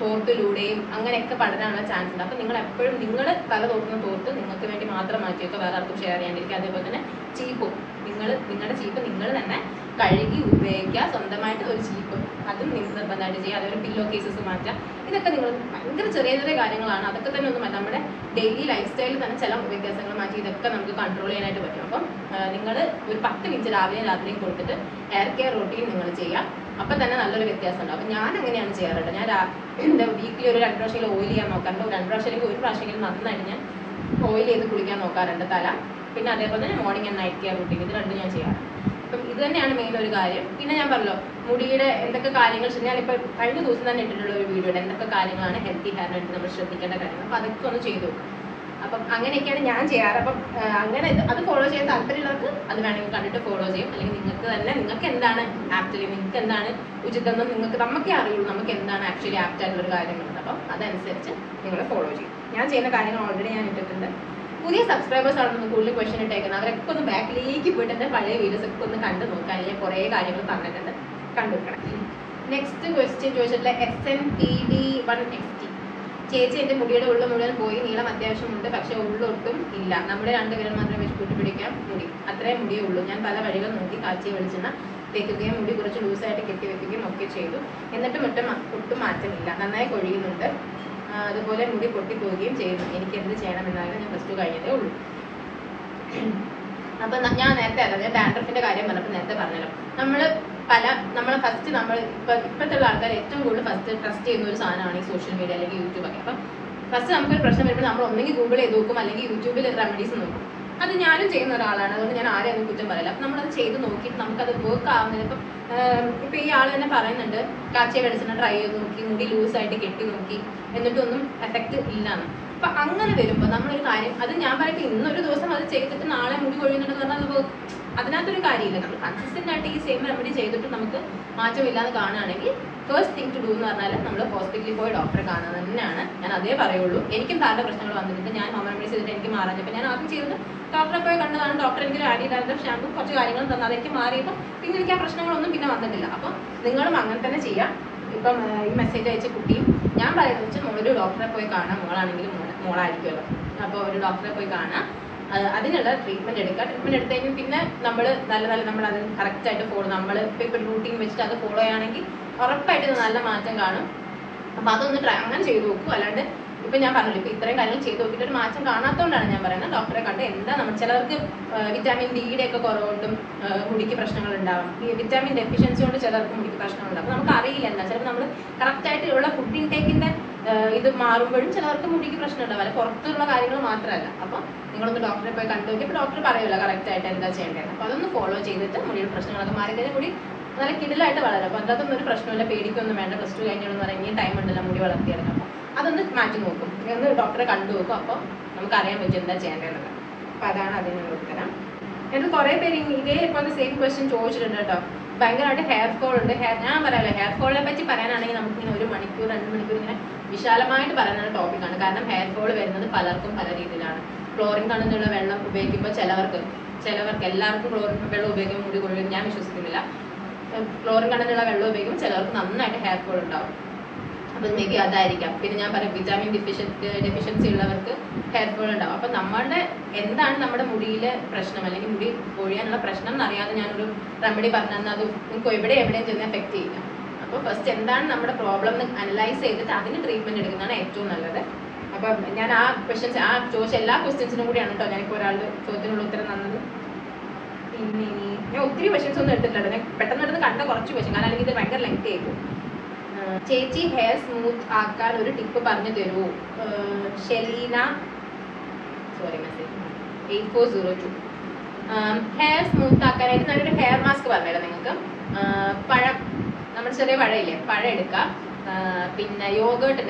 തോർത്തിലൂടെയും അങ്ങനെയൊക്കെ പടരാനുള്ള ചാൻസ് ഉണ്ട്. അപ്പം നിങ്ങൾ എപ്പോഴും നിങ്ങളുടെ തല തോർത്തുന്ന തോർത്ത് നിങ്ങൾക്ക് വേണ്ടി മാത്രം മാറ്റി വെക്കുക, വേറെ ആർക്കും ഷെയർ ചെയ്യാണ്ടിരിക്കുക. അതേപോലെ തന്നെ ചീപ്പും നിങ്ങളുടെ ചീപ്പ് നിങ്ങൾ തന്നെ കഴുകി ഉപയോഗിക്കുക. സ്വന്തമായിട്ട് ഒരു ചീപ്പ് അതും നിങ്ങൾ നിർബന്ധമായിട്ട് ചെയ്യുക. അതേപോലെ പില്ലോ കേസസ് മാറ്റുക. ഇതൊക്കെ നിങ്ങൾ ഭയങ്കര ചെറിയ ചെറിയ കാര്യങ്ങളാണ്. അതൊക്കെ തന്നെ ഒന്നും മാറ്റാം. നമ്മുടെ ഡെയിലി ലൈഫ് സ്റ്റൈലിൽ തന്നെ ചില വ്യത്യാസങ്ങൾ മാറ്റി ഇതൊക്കെ നമുക്ക് കൺട്രോൾ ചെയ്യാനായിട്ട് പറ്റും. അപ്പം നിങ്ങൾ ഒരു 10 മിനിറ്റ് രാവിലെയും രാത്രിയും കൊടുത്തിട്ട് ഹെയർ കെയർ റൂട്ടീൻ നിങ്ങൾ ചെയ്യുക. അപ്പം തന്നെ നല്ലൊരു വ്യത്യാസം ഉണ്ടാവും. അപ്പം ഞാൻ അങ്ങനെയാണ് ചെയ്യാറുണ്ട്. ഞാൻ എന്താ വീക്കിലി ഒരു 2 പ്രാവശ്യം ഓയിൽ ചെയ്യാൻ നോക്കാറുണ്ട്. 2 പ്രാവശ്യം അല്ലെങ്കിൽ ഒരു പ്രാവശ്യമെങ്കിലും നന്നായിട്ട് ഞാൻ ഓയിൽ ചെയ്ത് കുളിക്കാൻ നോക്കാറുണ്ട് തല. പിന്നെ അതേപോലെ തന്നെ morning and night care routine ഇത് 2 ഞാൻ ചെയ്യാറുണ്ട്. അപ്പം ഇത് തന്നെയാണ് മെയിൻ ഒരു കാര്യം. പിന്നെ ഞാൻ പറഞ്ഞല്ലോ മുടിയുടെ എന്തൊക്കെ കാര്യങ്ങൾ ഞാനിപ്പോൾ കഴിഞ്ഞ ദിവസം തന്നെ ഇട്ടിട്ടുള്ള ഒരു വീഡിയോയുടെ എന്തൊക്കെ കാര്യങ്ങളാണ് ഹെൽത്തി ഹെയർ വേണ്ടി നമ്മൾ ശ്രദ്ധിക്കേണ്ട കാര്യങ്ങൾ. അപ്പം അതൊക്കെ ഒന്ന് ചെയ്തു. അപ്പം അങ്ങനെയൊക്കെയാണ് ഞാൻ ചെയ്യാറ്. അപ്പം അങ്ങനെ അത് ഫോളോ ചെയ്യാൻ താല്പര്യമുള്ളവർക്ക് അത് വേണമെങ്കിൽ കണ്ടിട്ട് ഫോളോ ചെയ്യും. അല്ലെങ്കിൽ നിങ്ങൾക്ക് എന്താണ് ആക്ച്വലി നിങ്ങൾക്ക് എന്താണ് ഉചിതമെന്നും നമുക്കേ അറിയുള്ളൂ നമുക്ക് എന്താണ് ആക്ച്വലി ആപ്റ്റ് ആയിട്ടുള്ളൊരു കാര്യങ്ങളുണ്ട്. അപ്പം അതനുസരിച്ച് നിങ്ങൾ ഫോളോ ചെയ്യും. ഞാൻ ചെയ്യുന്ന കാര്യങ്ങൾ ഓൾറെഡി ഞാൻ ഇട്ടിട്ടുണ്ട്. പുതിയ സബ്സ്ക്രൈബേഴ്സ് ആണെന്ന് കൂടുതൽ ക്വസ്റ്റൻ ഇട്ടേക്കുന്നത് അവരൊക്കെ ഒന്ന് ബാക്കിലേക്ക് പോയിട്ട് എൻ്റെ പഴയ വീഡിയോസ് ഒക്കെ ഒന്ന് കണ്ടു നോക്കാൻ. അല്ലെങ്കിൽ കുറേ കാര്യങ്ങൾ പറഞ്ഞിട്ടുണ്ട്, കണ്ടുനോക്കണം. നെക്സ്റ്റ് ക്വസ്റ്റ്യൻ ചോദിച്ചിട്ടുള്ള SNPD1XT. ചേച്ചി എൻ്റെ മുടിയുടെ ഉള്ള മുഴുവൻ പോയി, നീളം അത്യാവശ്യമുണ്ട്, പക്ഷെ ഉള്ളൊട്ടും ഇല്ല. നമ്മുടെ 2 വിരൽ മാത്രമേ വെച്ച് കൂട്ടിപ്പിടിക്കാൻ മുടി, അത്രയും മുടിയേ ഉള്ളൂ. ഞാൻ പല വഴികൾ നോക്കി, കാച്ചിയ വെളിച്ചെണ്ണ തേക്കുകയും മുടി കുറച്ച് ലൂസായിട്ട് കെട്ടിവെക്കുകയും ഒക്കെ ചെയ്തു. എന്നിട്ടും ഒട്ടും മാറ്റമില്ല. നന്നായി കൊഴിയുന്നുണ്ട്. അതുപോലെ മുടി പൊട്ടിപ്പോവുകയും ചെയ്യുന്നു. എനിക്ക് എന്ത് ചെയ്യണമെന്നാലും ഞാൻ +2 കഴിഞ്ഞതേ ഉള്ളൂ. അപ്പം ഞാൻ നേരത്തെ ഞാൻ ഡാൻഡ്രഫിൻ്റെ കാര്യം പറഞ്ഞപ്പോൾ നേരത്തെ പറഞ്ഞല്ലോ. നമ്മളെ ഫസ്റ്റ് ഇപ്പോഴത്തെ ആൾക്കാർ ഏറ്റവും കൂടുതൽ ഫസ്റ്റ് ട്രസ്റ്റ് ചെയ്യുന്ന ഒരു സാധനമാണ് ഈ സോഷ്യൽ മീഡിയ അല്ലെങ്കിൽ യൂട്യൂബൊക്കെ. അപ്പം ഫസ്റ്റ് നമുക്കൊരു പ്രശ്നം വരുമ്പോൾ നമ്മൾ ഒന്നെങ്കിൽ ഗൂഗിൾ ചെയ്ത് നോക്കും, അല്ലെങ്കിൽ യൂട്യൂബിൽ റെമഡീസ് നോക്കും. അത് ഞാനും ചെയ്യുന്ന ഒരാളാണ്, അതുകൊണ്ട് ഞാൻ ആരെയും ഒന്നും കുറ്റം പറയില്ല. അപ്പം നമ്മളത് ചെയ്ത് നോക്കിയിട്ട് നമുക്കത് വർക്ക് ആവുന്നത്. ഇപ്പം ഈ ആൾ തന്നെ പറയുന്നുണ്ട് കാച്ചിയ വെളിച്ചെണ്ണ ട്രൈ ചെയ്ത് നോക്കി, മുടി ലൂസായിട്ട് കെട്ടി നോക്കി, എന്നിട്ടൊന്നും എഫക്റ്റ് ഇല്ലാന്ന്. അപ്പം അങ്ങനെ വരുമ്പോൾ നമ്മളൊരു കാര്യം, അത് ഞാൻ പറയട്ടെ, ഇന്നൊരു ദിവസം അത് ചെയ്തിട്ട് നാളെ മുടി കൊഴിയുന്നുണ്ടെന്ന് പറഞ്ഞാൽ അതിനകത്തൊരു കാര്യമില്ല. നമ്മൾ കൺസിസ്റ്റൻ്റ് ആയിട്ട് ഈ സെയിം റെമഡി ചെയ്തിട്ട് നമുക്ക് മാറ്റമില്ലാന്ന് കാണുകയാണെങ്കിൽ ഫസ്റ്റ് തിങ് ടു ഡൂ എന്ന് പറഞ്ഞാൽ നമ്മൾ ഹോസ്പിറ്റലിൽ പോയി ഡോക്ടറെ കാണുന്നത് തന്നെയാണ്. ഞാൻ അതേ പറയുള്ളൂ. എനിക്കും താഴെ പ്രശ്നങ്ങൾ വന്നിട്ടുണ്ട്. ഞാൻ ഹോം റെമഡീസ് ചെയ്തിട്ട് എനിക്ക് മാറാഞ്ഞപ്പോൾ ഞാൻ ആദ്യം ചെയ്തത് ഡോക്ടറെ പോയി കണ്ടതാണ്. ഡോക്ടർ എനിക്ക് ആൻറ്റി ഷാമ്പൂ കുറച്ച് കാര്യങ്ങളും തന്നു. അതെനിക്ക് മാറിയപ്പോൾ പിന്നെ എനിക്ക് ആ പ്രശ്നങ്ങളൊന്നും പിന്നെ വന്നിട്ടില്ല. അപ്പം നിങ്ങളും അങ്ങനെ തന്നെ ചെയ്യാം. ഇപ്പം ഈ മെസ്സേജ് അയച്ച കുട്ടിയും ഞാൻ പറയുന്നത് വെച്ചാൽ ഒരു ഡോക്ടറെ പോയി കാണാം. മോളാണെങ്കിലും മോളായിരിക്കുമല്ലോ. അപ്പോൾ ഒരു ഡോക്ടറെ പോയി കാണാം, അതിനുള്ള ട്രീറ്റ്മെൻറ്റ് എടുക്കുക. ട്രീറ്റ്മെൻറ്റ് എടുത്തു കഴിഞ്ഞാൽ പിന്നെ നമ്മൾ നമ്മൾ അത് കറക്റ്റായിട്ട് ഫോളോ ഇപ്പം റൂട്ടീൻ വെച്ചിട്ട് അത് ഫോളോ ചെയ്യുകയാണെങ്കിൽ ഉറപ്പായിട്ട് നല്ല മാറ്റം കാണും. അപ്പോൾ അതൊന്ന് അങ്ങനെ ചെയ്ത് നോക്കൂ. അല്ലാണ്ട് ഇപ്പം ഞാൻ പറഞ്ഞില്ല, ഇപ്പം ഇത്രയും കാര്യങ്ങൾ ചെയ്ത് നോക്കിയിട്ട് ഒരു മാറ്റം കാണാത്തതുകൊണ്ടാണ് ഞാൻ പറയുന്നത് ഡോക്ടറെ കണ്ട് എന്താ ചിലർക്ക് വിറ്റാമിൻ ഡിയുടെ ഒക്കെ കുറവുകൊണ്ടും മുടിക്ക് പ്രശ്നങ്ങൾ ഉണ്ടാവും. ഈ വിറ്റാമിൻ ഡെഫിഷ്യൻസി കൊണ്ട് ചിലർക്ക് മുടിക്ക് പ്രശ്നങ്ങളുണ്ടാവും. അപ്പോൾ നമുക്ക് അറിയില്ല എന്താ, ചിലപ്പോൾ നമ്മൾ കറക്റ്റായിട്ടുള്ള ഫുഡ് ഇൻടേക്കിൻ്റെ ഇത് മാറുമ്പോഴും ചിലർക്ക് മുടിക്ക് പ്രശ്നം ഉണ്ടാവും. അല്ല പുറത്തുള്ള കാര്യങ്ങൾ മാത്രമല്ല. അപ്പോൾ നിങ്ങളൊന്ന് ഡോക്ടറെ പോയി കണ്ടു നോക്കി. ഇപ്പോൾ ഡോക്ടർ പറയുമല്ലോ കറക്റ്റായിട്ട് എന്താ ചെയ്യേണ്ടത്. അപ്പോൾ അതൊന്ന് ഫോളോ ചെയ്തിട്ട് മുടിയുടെ പ്രശ്നങ്ങളൊക്കെ മാറിക്കഴിഞ്ഞാൽ മുടി നല്ല കിടിലായിട്ട് വളരും. അപ്പോൾ അതിനകത്തൊന്നും ഒരു പ്രശ്നമില്ല, പേടിക്കൊന്നും വേണ്ട. +2 കഴിഞ്ഞോളെന്ന് പറഞ്ഞാൽ ഇനിയും ടൈം ഉണ്ടല്ലോ മുടി വളർത്തിയെടുക്കാം. അപ്പോൾ അതൊന്ന് മാറ്റി നോക്കും, ഒന്ന് ഡോക്ടറെ കണ്ടു നോക്കും. അപ്പോൾ നമുക്കറിയാൻ പറ്റും എന്താ ചെയ്യേണ്ടതെന്നുള്ളത്. അപ്പോൾ അതാണ് അതിനുള്ള ഉത്തരം. എന്നിട്ട് കുറേ പേര് ഇതേപോലെ സെയിം ക്വസ്റ്റ്യൻ ചോദിച്ചിട്ടുണ്ട് കേട്ടോ. ഭയങ്കരമായിട്ട് ഹെയർ ഫോൾ ഉണ്ട്. ഞാൻ പറയാമല്ലോ, ഹെയർ ഫോളിനെ പറ്റി പറയാനാണെങ്കിൽ നമുക്കിങ്ങനെ 1 മണിക്കൂർ 2 മണിക്കൂർ ഇങ്ങനെ വിശാലമായിട്ട് പറയുന്ന ടോപ്പിക്കാണ്. കാരണം ഹെയർ ഫോൾ വരുന്നത് പലർക്കും പല രീതിയിലാണ്. ക്ലോറിൻ കണ്ടന്റുള്ള വെള്ളം ഉപയോഗിക്കുമ്പോൾ ചിലവർക്ക് എല്ലാവർക്കും ക്ലോറിൻ വെള്ളം ഉപയോഗിക്കുമ്പോൾ മുടി കൊഴിയും ഞാൻ വിശ്വസിക്കുന്നില്ല. ക്ലോറിൻ കണ്ടന്റുള്ള വെള്ളം ഉപയോഗിക്കുമ്പോൾ ചിലർക്ക് നന്നായിട്ട് ഹെയർ ഫോൾ ഉണ്ടാവും. അപ്പം മേ ബി അതായിരിക്കാം. പിന്നെ ഞാൻ പറയും വിറ്റാമിൻ ഡെഫിഷ്യൻസി ഉള്ളവർക്ക് ഹെയർ ഫോൾ ഉണ്ടാവും. അപ്പം നമ്മളുടെ എന്താണ് നമ്മുടെ മുടിയിലെ പ്രശ്നം അല്ലെങ്കിൽ മുടി കൊഴിയാനുള്ള പ്രശ്നം എന്നറിയാതെ ഞാനൊരു റെമഡി പറഞ്ഞു തന്നാൽ അത് നിങ്ങൾക്ക് എവിടെയും ചെന്ന് എഫക്റ്റ് ചെയ്യില്ല. അപ്പോൾ ഫസ്റ്റ് എന്താണ് നമ്മുടെ പ്രോബ്ലം എന്ന് അനലൈസ് ചെയ്തിട്ട് അതിന് ട്രീറ്റ്മെൻറ്റ് എടുക്കുന്നതാണ് ഏറ്റവും നല്ലത്. അപ്പം ഞാൻ ആ ചോദിച്ച എല്ലാ ക്വസ്റ്റ്യൻസിനും കൂടിയാണ് കേട്ടോ ഞാനിപ്പോൾ ഒരാളുടെ ചോദ്യത്തിനുള്ള ഉത്തരം തന്നത്. പിന്നെ ഞാൻ ഒത്തിരി ക്വസ്റ്റ്യൻസ് ഒന്നും എടുത്തിട്ടില്ല. ഞാൻ പെട്ടെന്ന് എടുത്ത് കണ്ട കുറച്ച് ക്വസ്റ്റ്യൻ, കാരണം അല്ലെങ്കിൽ ഇത് ഭയങ്കര ലെങ്തി ആയിരിക്കും. ചേച്ചി ഹെയർ സ്മൂത്ത് ആക്കാൻ ഒരു ടിപ്പ് പറഞ്ഞു തരൂ. ഷെലീന 8402. ഹെയർ സ്മൂത്ത് ആക്കാനായിട്ട് നല്ലൊരു ഹെയർ മാസ്ക് പറഞ്ഞുതരാം നിങ്ങൾക്ക്. പഴം, നമ്മുടെ ചെറിയ പഴമില്ലേ, പഴം എടുക്കുക. പിന്നെ യോഗേർട്ട്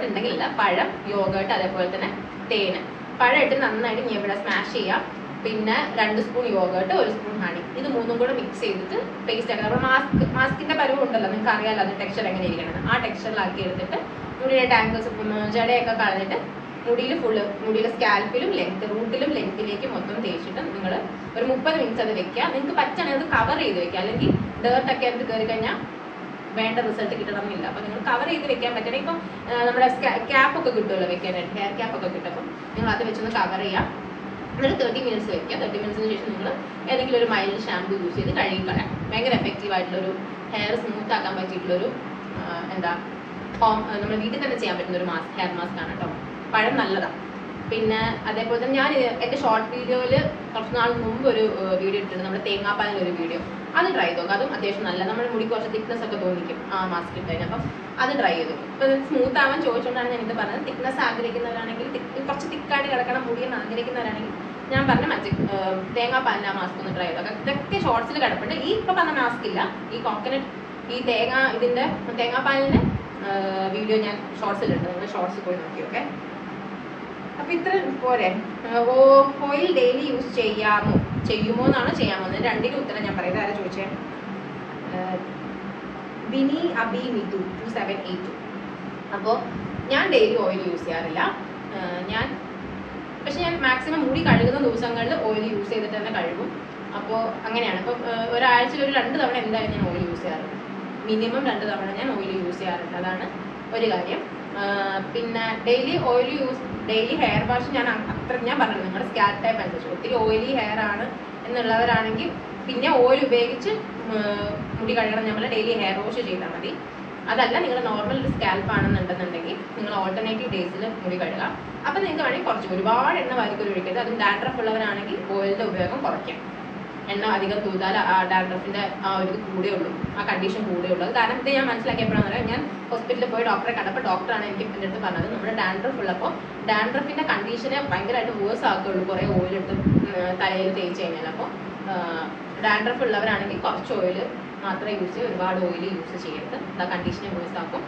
ഉണ്ടെങ്കിലല്ല, പഴം, യോഗേർട്ട്, അതേപോലെ തന്നെ തേന്. പഴം ഇട്ട് നന്നായിട്ട് ഇവിടെ സ്മാഷ് ചെയ്യാം. പിന്നെ 2 സ്പൂൺ യോഗേർട്ട്, 1 സ്പൂൺ ഹണി, ഇത് 3ഉം കൂടെ മിക്സ് ചെയ്തിട്ട് പേസ്റ്റ് ആക്കണം. നമ്മൾ മാസ്കിന്റെ പരുവം ഉണ്ടല്ലോ, നിങ്ങൾക്ക് അറിയാമല്ലോ അത് ടെക്സ്ചർ എങ്ങനെ ഇരിക്കണം. ആ ടെക്സ്ചറിലാക്കി എടുത്തിട്ട് മുടിയുടെ ടാങ്കിൾസ് ജടയൊക്കെ കളഞ്ഞിട്ട് മുടിയിലെ സ്കാൽപ്പിലും റൂട്ടിലും ലെങ്ത്തിലേക്ക് മൊത്തം തേച്ചിട്ട് നിങ്ങൾ ഒരു 30 മിനിറ്റ്സ് അത് വെക്കുക. നിങ്ങൾക്ക് പറ്റുകയാണെങ്കിൽ അത് കവർ ചെയ്ത് വെക്കുക. അല്ലെങ്കിൽ ഡേർട്ടൊക്കെ അത് കയറി കഴിഞ്ഞാൽ വേണ്ട റിസൾട്ട് കിട്ടണമെന്നില്ല. അപ്പോൾ നിങ്ങൾ കവർ ചെയ്ത് വെക്കാൻ പറ്റണേ. ഇപ്പം നമ്മുടെ ക്യാപ്പൊക്കെ കിട്ടുമല്ലോ വെക്കാനായിട്ട്, ഹെയർ ക്യാപ്പൊക്കെ കിട്ടും. അപ്പം നിങ്ങൾ അത് വെച്ചൊന്ന് കവർ ചെയ്യാം. എന്നിട്ട് 30 മിനിറ്റ്സ് വെക്കുക. 30 മിനിറ്റ്സിന് ശേഷം നിങ്ങൾ ഏതെങ്കിലും ഒരു മൈൽഡ് ഷാമ്പു യൂസ് ചെയ്ത് കഴുകിക്കളയാം. ഭയങ്കര എഫക്റ്റീവ് ആയിട്ടുള്ളൊരു ഹെയർ സ്മൂത്ത് ആക്കാൻ പറ്റിയിട്ടുള്ളൊരു നമ്മൾ വീട്ടിൽ തന്നെ ചെയ്യാൻ പറ്റുന്ന ഒരു ഹെയർ മാസ്ക് ആണ് കേട്ടോ. പഴം നല്ലതാണ്. പിന്നെ അതേപോലെ തന്നെ ഞാൻ എൻ്റെ ഷോർട്ട് വീഡിയോയിൽ കുറച്ച് നാൾ മുമ്പ് ഒരു വീഡിയോ ഇട്ടിട്ടുണ്ട്, നമ്മുടെ തേങ്ങാപ്പാലിൻ്റെ ഒരു വീഡിയോ. അത് ട്രൈ ചെയ്ത് നോക്കാം. അതും അത്യാവശ്യം നല്ല, നമ്മുടെ മുടി കുറച്ച് തിക്നെസ് ഒക്കെ തോന്നിക്കും ആ മാസ്ക് ഇട്ട് കഴിഞ്ഞാൽ. അപ്പം അത് ട്രൈ ചെയ്തു. ഇപ്പോൾ സ്മൂത്ത് ആവാൻ ചോദിച്ചുകൊണ്ടാണ് ഞാൻ ഇത് പറഞ്ഞത്. തിക്നെസ് ആഗ്രഹിക്കുന്നവരാണെങ്കിൽ, കുറച്ച് തിക്കായിട്ട് കിടക്കണം മുടിയെന്ന് ആഗ്രഹിക്കുന്നവരാണെങ്കിൽ ഞാൻ പറഞ്ഞ തേങ്ങാപ്പാലിൻ്റെ ആ മാസ്ക് ഒന്ന് ട്രൈ ചെയ്ത് നോക്കാം. ഇതൊക്കെ ഷോർട്സിൽ കിടപ്പുണ്ട്. ഈ ഇപ്പോൾ പറഞ്ഞ മാസ്ക് ഇല്ല, ഈ കോക്കനട്ട് തേങ്ങാപ്പാലിൻ്റെ വീഡിയോ ഞാൻ ഷോർട്സിലുണ്ട്, നിങ്ങൾ ഷോർട്സിൽ പോയി നോക്കി. ഓക്കെ, അപ്പം ഇത്ര പോരെ. ഓയിൽ ഡെയിലി യൂസ് ചെയ്യുമോ എന്നാണ് ചെയ്യാമോ? രണ്ടിനും ഉത്തരം ഞാൻ പറയുന്നത്. ആരാ ചോദിച്ചേ? ബിനി അബി മിതു 2782. അപ്പോൾ ഞാൻ ഡെയിലി ഓയിൽ യൂസ് ചെയ്യാറില്ല. പക്ഷെ ഞാൻ മാക്സിമം മുടി കഴുകുന്ന ദിവസങ്ങളിൽ ഓയിൽ യൂസ് ചെയ്തിട്ട് തന്നെ കഴുകും. അപ്പോൾ അങ്ങനെയാണ്. ഇപ്പോൾ ഒരാഴ്ചയിൽ ഒരു 2 തവണ എന്തായാലും ഞാൻ ഓയിൽ യൂസ് ചെയ്യാറുണ്ട്. മിനിമം 2 തവണ ഞാൻ ഓയിൽ യൂസ് ചെയ്യാറുണ്ട്. അതാണ് ഒരു കാര്യം. പിന്നെ ഡെയിലി ഹെയർ വാഷ് ഞാൻ പറഞ്ഞത് നിങ്ങളുടെ സ്കാൽപ്പ് ടൈപ്പ് അനുസരിച്ച്. ഒത്തിരി ഓയിലി ഹെയർ ആണ് എന്നുള്ളവരാണെങ്കിൽ പിന്നെ ഓയിൽ ഉപയോഗിച്ച് മുടി കഴുകണം. നമ്മൾ ഡെയിലി ഹെയർ വാഷ് ചെയ്താൽ മതി. അതല്ല, നിങ്ങൾ നോർമൽ സ്കാൽപ്പ് ആണെന്നുണ്ടെന്നുണ്ടെങ്കിൽ നിങ്ങൾ ഓൾട്ടർനേറ്റീവ് ഡേയ്സിൽ മുടി കഴുകാം. അപ്പം നിങ്ങൾക്ക് വേണമെങ്കിൽ ഒരുപാട് എണ്ണ വാരിക്കൽ ഒഴിക്കരുത്. അതും ഡാൻഡ്രഫ് ഉള്ളവരാണെങ്കിൽ ഓയിലിൻ്റെ ഉപയോഗം കുറയ്ക്കാം. എണ്ണ അധികം തൂതാൽ ആ ഡാൻഡ്രഫിൻ്റെ ആ ഒരു കൂടെ ഉള്ളൂ, ആ കണ്ടീഷൻ കൂടെ ഉള്ളൂ. കാരണം ഇത് ഞാൻ മനസ്സിലാക്കിയപ്പോഴാണെന്ന് പറയാം, ഞാൻ ഹോസ്പിറ്റലിൽ പോയി ഡോക്ടറെ കണ്ടപ്പോൾ ഡോക്ടറാണ് എനിക്ക് എൻ്റെ അടുത്ത് പറഞ്ഞത്, നമ്മുടെ ഡാൻഡ്രഫ് ഉള്ളപ്പോൾ ഡാൻഡ്രഫിൻ്റെ കണ്ടീഷനെ ഭയങ്കരമായിട്ട് വേഴ്സ് ആക്കുകയുള്ളൂ കുറേ ഓയിലിട്ട് തലയിൽ തേച്ച് കഴിഞ്ഞാൽ. അപ്പോൾ ഡാൻഡ്രഫ് ഉള്ളവരാണെങ്കിൽ കുറച്ച് ഓയിൽ മാത്രമേ യൂസ് ചെയ്യൂ, ഒരുപാട് ഓയിൽ യൂസ് ചെയ്യരുത്. ആ കണ്ടീഷനെ വേഴ്സ് ആക്കും.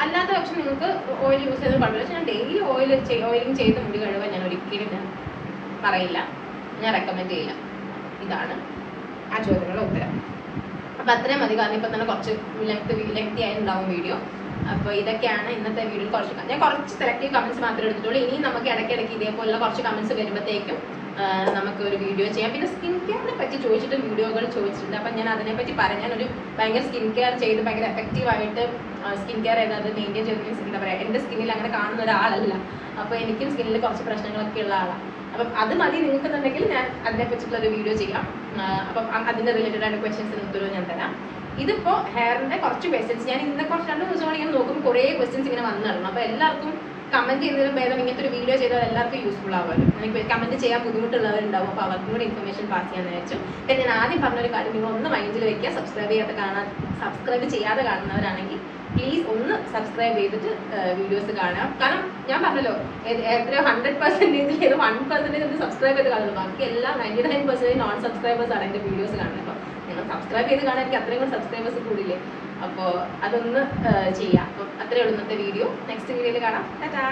അല്ലാത്ത പക്ഷം നിങ്ങൾക്ക് ഓയിൽ യൂസ് ചെയ്ത് കുഴപ്പമില്ല. പക്ഷേ ഞാൻ ഡെയിലി ഓയിലിംഗ് ചെയ്ത് മുടി കഴുകാൻ ഞാൻ ഒരിക്കലും പറയില്ല, ഞാൻ റെക്കമെൻഡ് ചെയ്യില്ല. ഇതാണ് ആ ചോദ്യങ്ങളുടെ ഉത്തരം. അപ്പോൾ അത്രയും മതി, കാരണം ഇപ്പം തന്നെ കുറച്ച് ലെങ്തി ആയിട്ടുണ്ടാവും വീഡിയോ. അപ്പോൾ ഇതൊക്കെയാണ് ഇന്നത്തെ വീഡിയോയിൽ. ഞാൻ കുറച്ച് സെലക്റ്റീവ് കമൻറ്റ്സ് മാത്രമേ എടുത്തിട്ടുള്ളൂ. ഇനി നമുക്ക് ഇടയ്ക്കിടയ്ക്ക് ഇതേപോലുള്ള കുറച്ച് കമൻറ്റ്സ് വരുമ്പോഴത്തേക്കും നമുക്കൊരു വീഡിയോ ചെയ്യാം. പിന്നെ സ്കിൻ കെയറിനെ പറ്റി വീഡിയോകൾ ചോദിച്ചിട്ടുണ്ട്. അപ്പം ഞാൻ അതിനെപ്പറ്റി പറയാം. ഞാനൊരു ഭയങ്കര സ്കിൻ കെയർ ചെയ്ത് ഭയങ്കര എഫക്റ്റീവായിട്ട് സ്കിൻ കെയർ ചെയ്ത് അത് മെയിൻറ്റെയിൻ ചെയ്ത് എന്താ പറയുക, എൻ്റെ സ്കിന്നിൽ അങ്ങനെ കാണുന്ന ഒരാളല്ല. അപ്പോൾ എനിക്കും സ്കിന്നിൽ കുറച്ച് പ്രശ്നങ്ങളൊക്കെ ഉള്ള ആളാണ്. അപ്പം അത് മതി നിങ്ങൾക്കെന്നുണ്ടെങ്കിൽ ഞാൻ അതിനെപ്പറ്റിയിട്ടുള്ളൊരു വീഡിയോ ചെയ്യാം. അപ്പം അതിൻ്റെ റിലേറ്റഡ് ആയിട്ട് ക്വസ്റ്റ്യൻസിന് ഉത്തരവ് ഞാൻ തരാം. ഇതിപ്പോൾ ഹെയറിൻ്റെ കുറച്ച് ക്വസ്റ്റ്യൻസ് ഞാൻ ഇന്ന് കുറച്ച് 2 ദിവസം ഇങ്ങനെ നോക്കുമ്പോൾ കുറേ ക്വസ്റ്റ്യൻസ് ഇങ്ങനെ വന്നു തരണം. അപ്പോൾ എല്ലാവർക്കും കമൻറ്റ് ചെയ്യുന്നതിനും ഭേദം ഇങ്ങനത്തെ ഒരു വീഡിയോ ചെയ്താൽ എല്ലാവർക്കും യൂസ്ഫുൾ ആവുമല്ലോ. എനിക്ക് കമൻറ്റ് ചെയ്യാൻ ബുദ്ധിമുട്ടുള്ളവരുണ്ടാവും. അപ്പോൾ അവർക്കും കൂടെ ഇൻഫർമേഷൻ പാസ് ചെയ്യാൻ വെച്ചു. പിന്നെ ഞാൻ ആദ്യം പറഞ്ഞൊരു കാര്യം, നിങ്ങൾ ഒന്ന് മൈൻഡിൽ വെക്കുക. സബ്സ്ക്രൈബ് ചെയ്യാതെ കാണുന്നവരാണെങ്കിൽ പ്ലീസ് ഒന്ന് സബ്സ്ക്രൈബ് ചെയ്തിട്ട് വീഡിയോസ് കാണാം. കാരണം ഞാൻ പറഞ്ഞല്ലോ, എത്രയോ 100% 1% സബ്സ്ക്രൈബ് ചെയ്ത് കാണുള്ളൂ. ബാക്കി എല്ലാം 99% നോൺ സബ്സ്ക്രൈബേഴ്സ് ആണ് എൻ്റെ വീഡിയോസ് കാണുന്നത്. അപ്പോൾ നിങ്ങൾ സബ്സ്ക്രൈബ് ചെയ്ത് കാണാൻ എനിക്ക് അത്രയും കൂടെ സബ്സ്ക്രൈബേഴ്സ് കൂടില്ലേ. അപ്പോൾ അതൊന്ന് ചെയ്യാം. അപ്പം അത്രയേ ഉള്ളൂ ഇന്നത്തെ വീഡിയോ. നെക്സ്റ്റ് വീഡിയോയിൽ കാണാം. ടാറ്റാ.